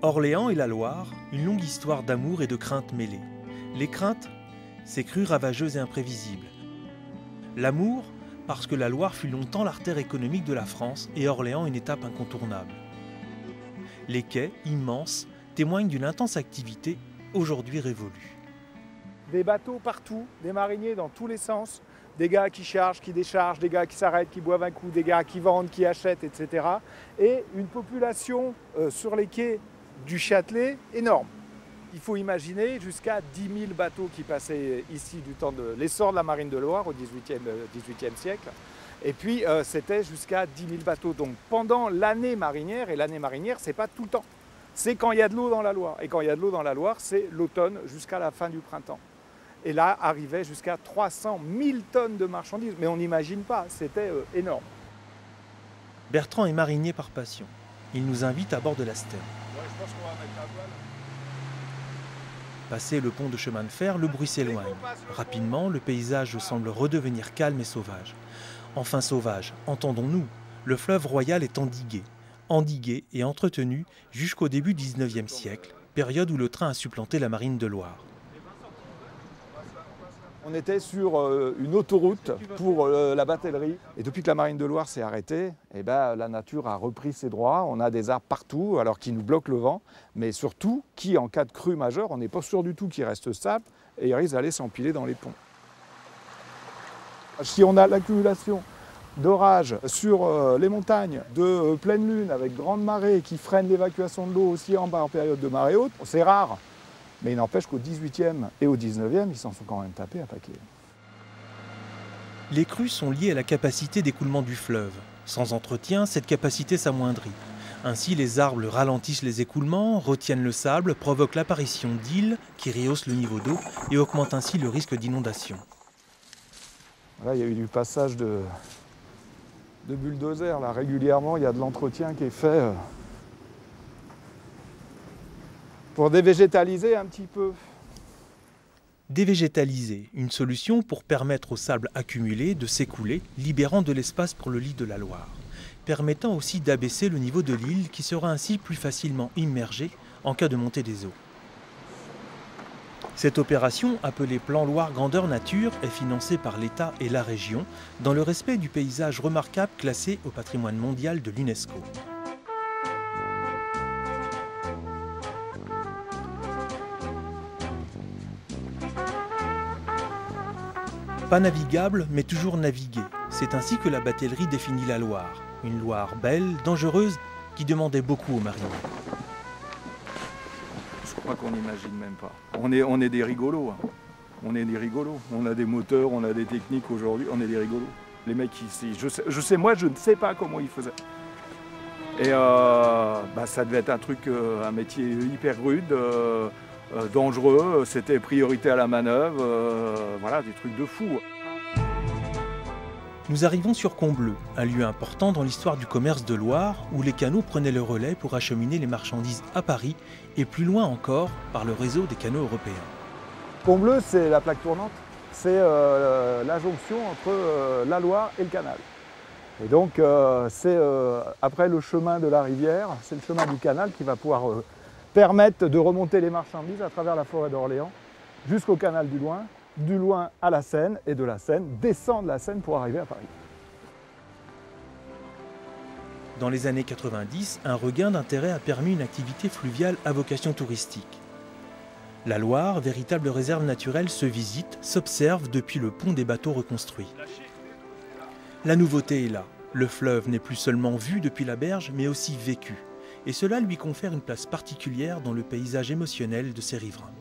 Orléans et la Loire, une longue histoire d'amour et de craintes mêlées. Les craintes, ces crues ravageuses et imprévisibles. L'amour, parce que la Loire fut longtemps l'artère économique de la France et Orléans une étape incontournable. Les quais, immenses, témoignent d'une intense activité, aujourd'hui révolue. Des bateaux partout, des mariniers dans tous les sens, des gars qui chargent, qui déchargent, des gars qui s'arrêtent, qui boivent un coup, des gars qui vendent, qui achètent, etc. Et une population sur les quais du Châtelet énorme. Il faut imaginer jusqu'à 10 000 bateaux qui passaient ici du temps de l'essor de la marine de Loire au XVIIIe siècle. Et puis c'était jusqu'à 10 000 bateaux. Donc pendant l'année marinière, et l'année marinière, c'est pas tout le temps. C'est quand il y a de l'eau dans la Loire. Et quand il y a de l'eau dans la Loire, c'est l'automne jusqu'à la fin du printemps. Et là, arrivait jusqu'à 300 000 tonnes de marchandises. Mais on n'imagine pas, c'était énorme. Bertrand est marinier par passion. Il nous invite à bord de la Sterne. Ouais, je pense qu'on va mettre la voile. Passé le pont de chemin de fer, le bruit s'éloigne. Rapidement, le paysage semble redevenir calme et sauvage. Enfin sauvage, entendons-nous, le fleuve Royal est endigué et entretenu jusqu'au début du XIXe siècle, période où le train a supplanté la marine de Loire. On était sur une autoroute pour la batellerie. Et depuis que la marine de Loire s'est arrêtée, eh ben, la nature a repris ses droits. On a des arbres partout, alors qui nous bloquent le vent. Mais surtout, qui en cas de crue majeure, on n'est pas sûr du tout qu'il reste stable et il risque d'aller s'empiler dans les ponts. Si on a l'accumulation d'orages sur les montagnes de pleine lune avec grande marée qui freine l'évacuation de l'eau aussi en bas en période de marée haute, c'est rare. Mais il n'empêche qu'au XVIIIe et au XIXe, ils s'en sont quand même tapés un paquet. Les crues sont liées à la capacité d'écoulement du fleuve. Sans entretien, cette capacité s'amoindrit. Ainsi, les arbres ralentissent les écoulements, retiennent le sable, provoquent l'apparition d'îles qui rehaussent le niveau d'eau et augmentent ainsi le risque d'inondation. Là, il y a eu du passage de bulldozer. Là, régulièrement, il y a de l'entretien qui est fait pour dévégétaliser un petit peu. Dévégétaliser, une solution pour permettre au sable accumulé de s'écouler, libérant de l'espace pour le lit de la Loire, permettant aussi d'abaisser le niveau de l'île qui sera ainsi plus facilement immergé en cas de montée des eaux. Cette opération, appelée Plan Loire Grandeur Nature, est financée par l'État et la région dans le respect du paysage remarquable classé au patrimoine mondial de l'UNESCO. Pas navigable, mais toujours navigué. C'est ainsi que la batellerie définit la Loire. Une Loire belle, dangereuse, qui demandait beaucoup aux mariniers. Je crois qu'on n'imagine même pas. On est des rigolos. Hein. On est des rigolos. On a des moteurs, on a des techniques aujourd'hui. On est des rigolos. Les mecs ici, moi, je ne sais pas comment ils faisaient. Et ça devait être un métier hyper rude. Dangereux, c'était priorité à la manœuvre, voilà, des trucs de fou. Nous arrivons sur Combloux, un lieu important dans l'histoire du commerce de Loire, où les canaux prenaient le relais pour acheminer les marchandises à Paris et plus loin encore par le réseau des canaux européens. Combloux, c'est la plaque tournante, c'est la jonction entre la Loire et le canal. Et donc, c'est après le chemin de la rivière, c'est le chemin du canal qui va pouvoir permettent de remonter les marchandises à travers la forêt d'Orléans jusqu'au canal du Loing à la Seine, et de la Seine, descendre la Seine pour arriver à Paris. Dans les années 90, un regain d'intérêt a permis une activité fluviale à vocation touristique. La Loire, véritable réserve naturelle, se visite, s'observe depuis le pont des bateaux reconstruits. La nouveauté est là. Le fleuve n'est plus seulement vu depuis la berge, mais aussi vécu. Et cela lui confère une place particulière dans le paysage émotionnel de ses riverains.